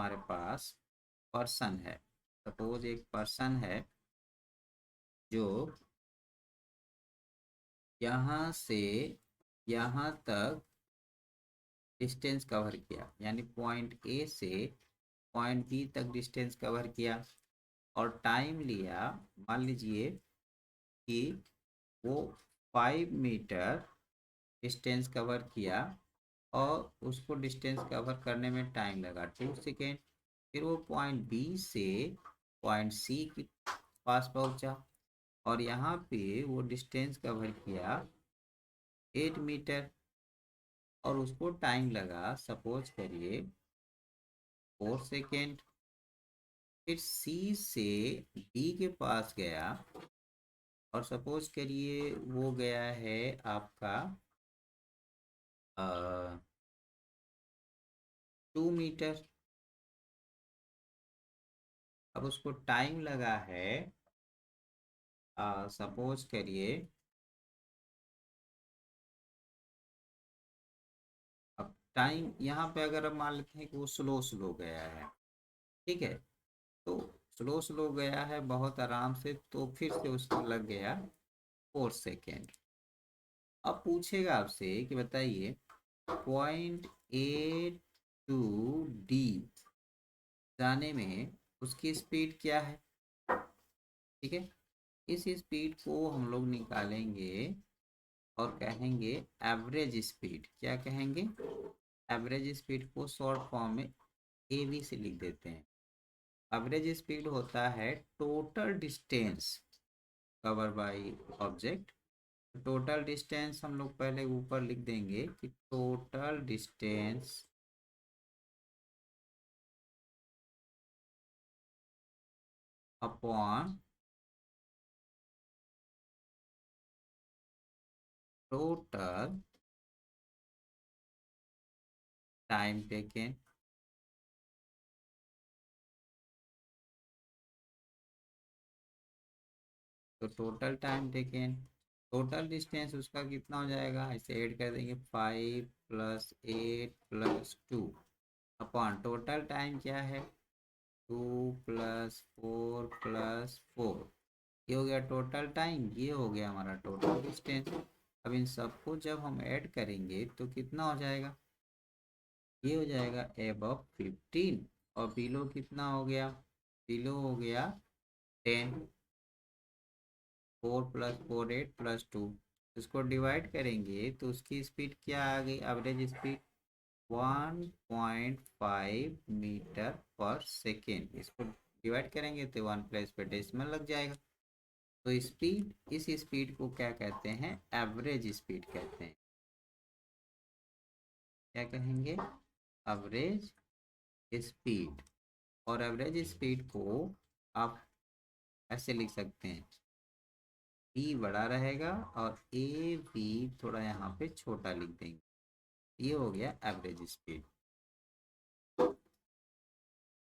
हमारे पास पर्सन है, सपोज एक पर्सन है जो यहाँ से यहाँ तक डिस्टेंस कवर किया, यानी पॉइंट ए से पॉइंट बी तक डिस्टेंस कवर किया और टाइम लिया, मान लीजिए कि वो 5 मीटर डिस्टेंस कवर किया और उसको डिस्टेंस कवर करने में टाइम लगा 2 सेकेंड। फिर वो पॉइंट बी से पॉइंट सी के पास पहुंचा और यहाँ पे वो डिस्टेंस कवर किया 8 मीटर और उसको टाइम लगा सपोज करिए 4 सेकेंड। फिर सी से डी के पास गया और सपोज करिए वो गया है आपका 2 मीटर। अब उसको टाइम लगा है सपोज करिए, अब टाइम यहाँ पे अगर हम मान लेते हैं कि वो स्लो स्लो गया है, ठीक है, तो स्लो स्लो गया है बहुत आराम से, तो फिर से उसको लग गया 4 सेकेंड। अब पूछेगा आपसे कि बताइए पॉइंट ए टू डी जाने में उसकी स्पीड क्या है, ठीक है। इस स्पीड को हम लोग निकालेंगे और कहेंगे एवरेज स्पीड। क्या कहेंगे? एवरेज स्पीड को शॉर्ट फॉर्म में ए बी से लिख देते हैं। एवरेज स्पीड होता है total distance cover by object. Total distance हम लोग पहले ऊपर लिख देंगे कि total distance upon total time taken. तो total time taken, total distance उसका कितना हो जाएगा, ऐसे ऐड कर देंगे 5 + 8 + 2 अपॉन टोटल टाइम क्या है 2 + 4 + 4। ये हो गया टोटल टाइम, ये हो गया हमारा टोटल डिस्टेंस। अब इन सबको जब हम ऐड करेंगे तो कितना हो जाएगा, ये हो जाएगा एबव 15 और बिलो कितना हो गया, बिलो हो गया 10। 4 + 4 8 + 2, इसको डिवाइड करेंगे तो उसकी स्पीड क्या आ गई, एवरेज स्पीड 1.5 मीटर पर सेकेंड। इसको डिवाइड करेंगे तो 1 प्लेस पे डेसिमल लग जाएगा। तो स्पीड, इस स्पीड को क्या कहते हैं, एवरेज स्पीड कहते हैं। क्या कहेंगे, एवरेज स्पीड। और एवरेज स्पीड को आप ऐसे लिख सकते हैं, बी बड़ा रहेगा और ए बी थोड़ा यहाँ पे छोटा लिख देंगे। ये हो गया एवरेज स्पीड।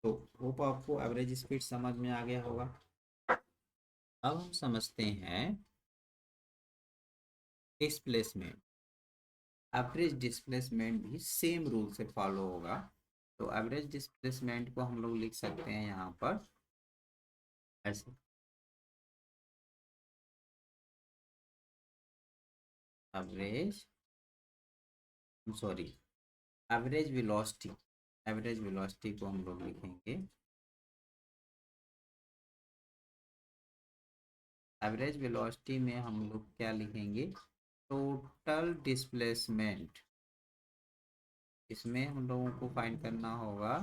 तो होप आपको एवरेज स्पीड समझ में आ गया होगा। अब हम समझते हैं डिस्प्लेसमेंट। एवरेज डिस्प्लेसमेंट भी सेम रूल से फॉलो होगा। तो एवरेज डिस्प्लेसमेंट को हम लोग लिख सकते हैं यहाँ पर ऐसे, average sorry average velocity. Average velocity को हम लोग लिखेंगे, एवरेज वेलोसिटी में हम लोग क्या लिखेंगे, टोटल डिस्प्लेसमेंट। इसमें हम लोगों को फाइंड करना होगा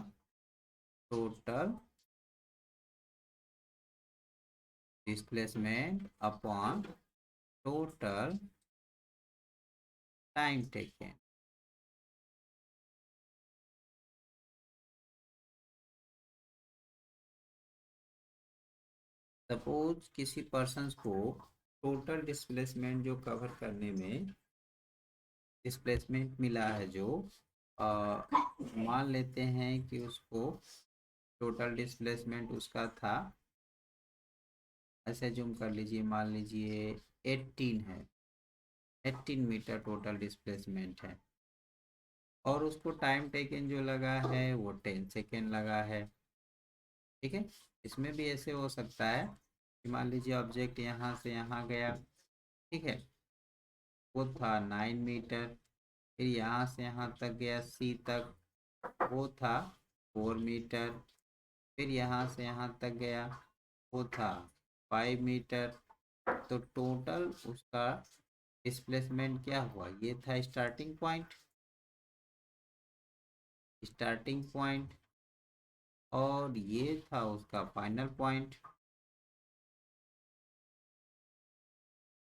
total displacement upon total time taken. Suppose किसी पर्सन को टोटल डिस्प्लेसमेंट जो कवर करने में डिस्प्लेसमेंट मिला है, जो मान लेते हैं कि उसको टोटल डिस्प्लेसमेंट उसका था, ऐसे जूम कर लीजिए, मान लीजिए 18 है, 18 मीटर टोटल डिस्प्लेसमेंट है, और उसको टाइम टेकन जो लगा है वो 10 सेकेंड लगा है। ठीक है, इसमें भी ऐसे हो सकता है कि मान लीजिए ऑब्जेक्ट यहाँ से यहाँ गया, ठीक है, वो था 9 मीटर, फिर यहाँ से यहाँ तक गया सी तक, वो था 4 मीटर, फिर यहाँ से यहाँ तक गया, वो था 5 मीटर। तो टोटल उसका डिस्प्लेसमेंट क्या हुआ, ये था स्टार्टिंग पॉइंट, स्टार्टिंग पॉइंट, और ये था उसका फाइनल पॉइंट।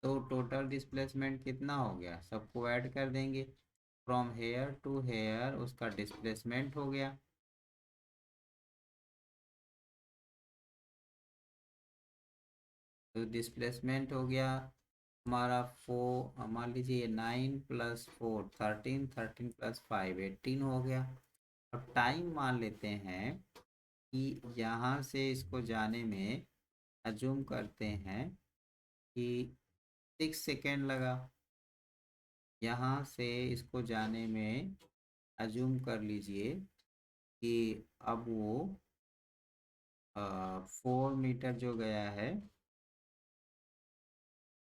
तो टोटल डिस्प्लेसमेंट कितना हो गया, सबको ऐड कर देंगे, फ्रॉम हेयर टू हेयर उसका डिस्प्लेसमेंट हो गया। तो डिस्प्लेसमेंट हो गया हमारा 4, मान लीजिए 9 + 4 13, 13 + 5 18 हो गया। अब टाइम मान लेते हैं कि यहाँ से इसको जाने में अजूम करते हैं कि 6 सेकेंड लगा, यहाँ से इसको जाने में अजूम कर लीजिए कि अब वो 4 मीटर जो गया है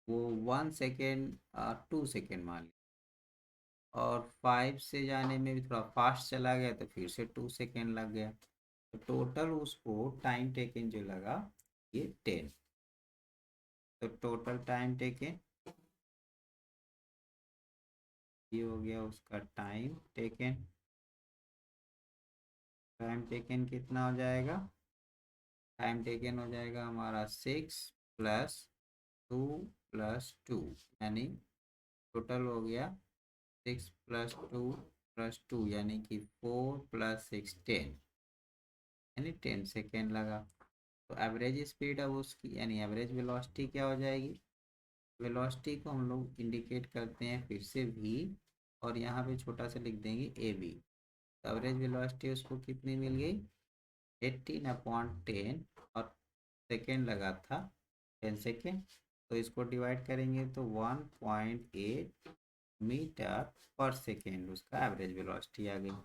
वो 1 सेकेंड 2 सेकेंड मान लीजिए, और 5 से जाने में भी थोड़ा फास्ट चला गया तो फिर से 2 सेकेंड लग गया। तो टोटल उसको टाइम टेकन जो लगा ये 10। तो टोटल टाइम टेकन ये हो गया उसका टाइम टेकन। टाइम टेकन कितना हो जाएगा, टाइम टेकन हो जाएगा हमारा 6 + 2 + 2, यानी टोटल हो गया 6 + 2 + 2 यानी कि 4 + 6 10, यानी 10 सेकेंड लगा। तो एवरेज स्पीड अब उसकी यानी एवरेज वेलोसिटी क्या हो जाएगी, वेलोसिटी को हम लोग इंडिकेट करते हैं फिर से v, और यहाँ पे छोटा सा लिख देंगे ए बी। तो एवरेज वेलोसिटी उसको कितनी मिल गई, 18/10, और सेकेंड लगा था 10 सेकेंड। तो इसको डिवाइड करेंगे तो 1.8 मीटर पर सेकेंड उसका एवरेज वेलोसिटी आ गई।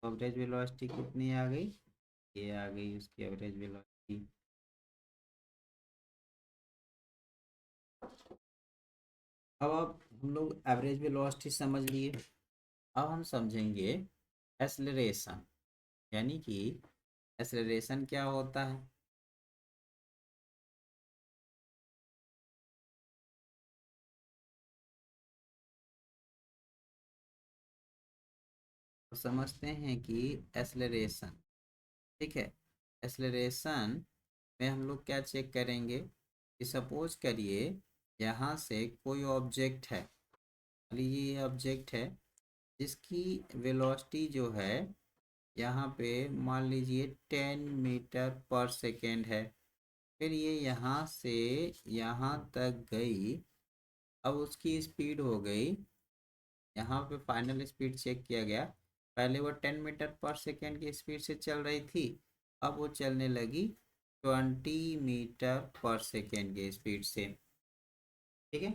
एवरेज वेलोसिटी कितनी आ गई, ये आ गई उसकी एवरेज वेलोसिटी। अब आप हम लोग एवरेज वेलोसिटी समझ लिए, अब हम समझेंगे एक्सेलरेशन, यानी कि एक्सेलरेशन क्या होता है। तो समझते हैं कि एक्सेलरेशन, ठीक है, एक्सेलरेशन में हम लोग क्या चेक करेंगे कि सपोज करिए यहाँ से कोई ऑब्जेक्ट है, मान लीजिए ये ऑब्जेक्ट है जिसकी वेलोसिटी जो है यहाँ पे मान लीजिए 10 मीटर पर सेकेंड है, फिर ये यहाँ से यहाँ तक गई, अब उसकी स्पीड हो गई, यहाँ पे फाइनल स्पीड चेक किया गया, पहले वो 10 मीटर पर सेकेंड की स्पीड से चल रही थी, अब वो चलने लगी 20 मीटर पर सेकेंड के स्पीड से। ठीक है,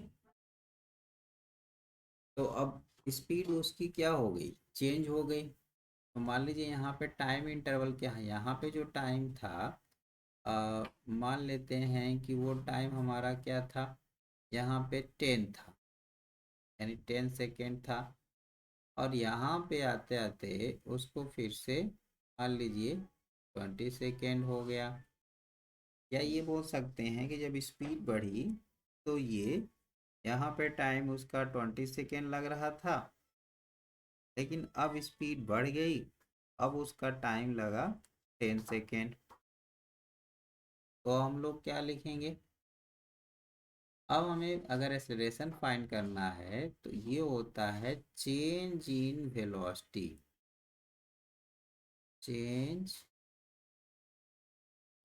तो अब स्पीड उसकी क्या हो गई, चेंज हो गई। तो मान लीजिए यहाँ पे टाइम इंटरवल क्या है, यहाँ पे जो टाइम था मान लेते हैं कि वो टाइम हमारा क्या था, यहाँ पे 10 था, यानी 10 सेकेंड था। और यहाँ पे आते आते उसको फिर से मान लीजिए 20 सेकेंड हो गया। या ये बोल सकते हैं कि जब स्पीड बढ़ी तो ये यहाँ पे टाइम उसका 20 सेकेंड लग रहा था, लेकिन अब स्पीड बढ़ गई, अब उसका टाइम लगा 10 सेकेंड। तो हम लोग क्या लिखेंगे, अब हमें अगर एक्सेलरेशन फाइंड करना है तो ये होता है change in velocity, change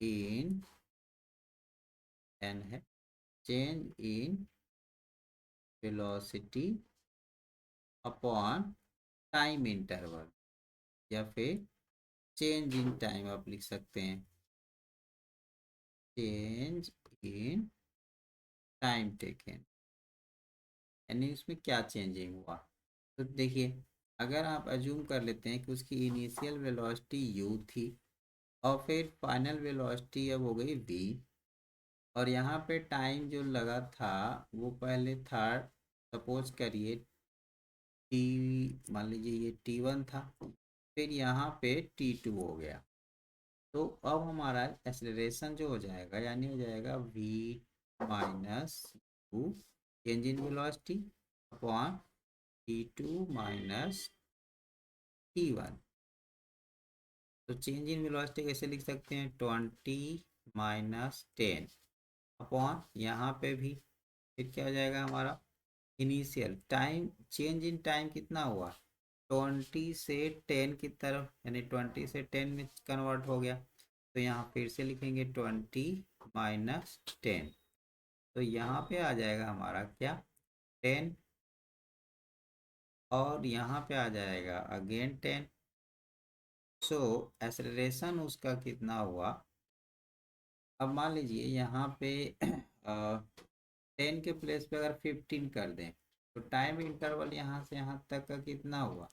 in एन है, change in velocity upon time interval, या फिर चेंज इन टाइम आप लिख सकते हैं, चेंज इन टाइम टेकन, यानी उसमें क्या चेंजिंग हुआ। तो देखिए, अगर आप अज्यूम कर लेते हैं कि उसकी इनिशियल वेलोसिटी u थी और फिर फाइनल वेलोसिटी अब हो गई v, और यहाँ पे टाइम जो लगा था वो पहले था, सपोज करिए टी, मान लीजिए ये t1 था, फिर यहाँ पे t2 हो गया। तो अब हमारा एक्सेलरेशन जो हो जाएगा, यानी हो जाएगा v minus u change in velocity upon t2 minus t1। तो चेंज इन वेलोसिटी कैसे लिख सकते हैं, 20 - 10 अपॉन यहाँ पे भी फिर क्या हो जाएगा हमारा initial time, change in time कितना हुआ 20 से 10 की तरफ, यानी 20 से 10 में कन्वर्ट हो गया। तो यहाँ फिर से लिखेंगे 20 - 10, तो यहाँ पे आ जाएगा हमारा क्या 10, और यहाँ पे आ जाएगा अगेन 10। सो एक्सेलरेशन उसका कितना हुआ, अब मान लीजिए यहाँ पे 10 के प्लेस पे अगर 15 कर दें तो टाइम इंटरवल यहाँ से यहाँ तक का कितना हुआ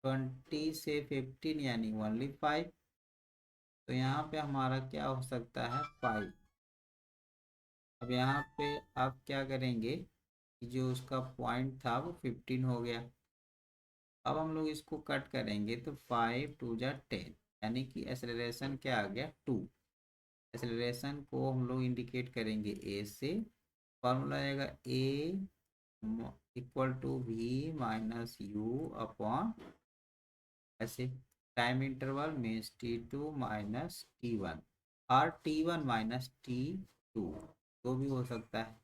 20 से 15, यानी ओनली 5। तो यहाँ पे हमारा क्या हो सकता है 5। अब यहाँ पे आप क्या करेंगे कि जो उसका पॉइंट था वो 15 हो गया। अब हम लोग इसको कट करेंगे तो 5 × 2 = 10, यानी कि एक्सेलरेशन क्या आ गया 2। एक्सेलरेशन को हम लोग इंडिकेट करेंगे ए से, फॉर्मूला आएगा A equal to V minus U upon ऐसे time interval means t2 minus t1 और t1 माइनस t2, तो भी हो सकता है।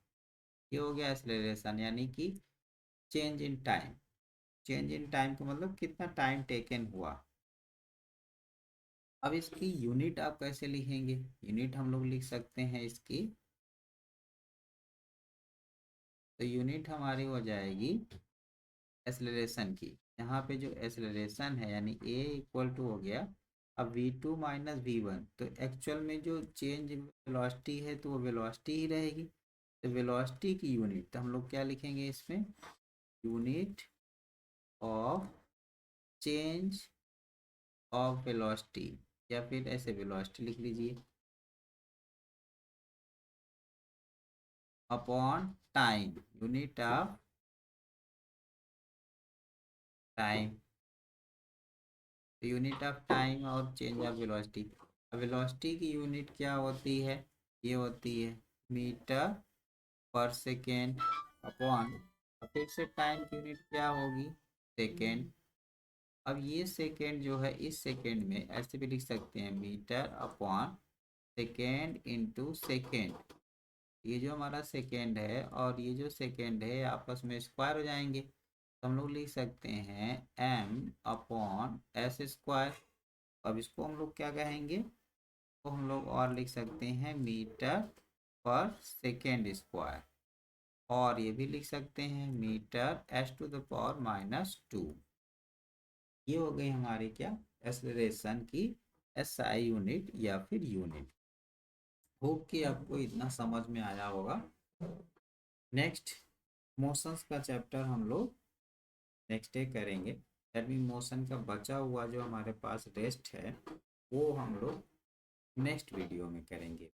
ये हो गया एक्सेलरेशन, यानी कि change in time. Change in time का मतलब कितना टाइम टेकन हुआ। अब इसकी यूनिट आप कैसे लिखेंगे, यूनिट हम लोग लिख सकते हैं इसकी, तो यूनिट हमारी हो जाएगी एक्सेलरेशन की। यहाँ पे जो एक्सेलरेशन है यानी a इक्वल टू हो गया अब v2 माइनस v1, तो एक्चुअल में जो चेंज वेलोसिटी है तो वो वेलोसिटी ही रहेगी। तो वेलोसिटी की यूनिट तो हम लोग क्या लिखेंगे इसमें, unit of change of velocity, या फिर ऐसे वेलोसिटी लिख लीजिए upon time, unit of time, unit of time और चेंज ऑफ वेलोसिटी। वेलोसिटी की यूनिट क्या होती है, ये होती है मीटर पर सेकेंड अपॉन, फिर से टाइम की यूनिट क्या होगी सेकेंड। अब ये सेकेंड जो है इस सेकेंड में ऐसे भी लिख सकते हैं metre upon second into second. ये जो हमारा सेकेंड है और ये जो सेकेंड है आपस में स्क्वायर हो जाएंगे, तो हम लोग लिख सकते हैं m अपॉन एस स्क्वायर। अब इसको हम लोग क्या कहेंगे, तो हम लोग और लिख सकते हैं मीटर पर सेकेंड स्क्वायर, और ये भी लिख सकते हैं मीटर s⁻⁻²। ये हो गई हमारी क्या एक्सेलरेशन की एसआई यूनिट या फिर यूनिट। होप कि आपको इतना समझ में आया होगा। नेक्स्ट मोशंस का चैप्टर हम लोग नेक्स्ट डे करेंगे। दैट मीन मोशन का बचा हुआ जो हमारे पास रेस्ट है वो हम लोग नेक्स्ट वीडियो में करेंगे।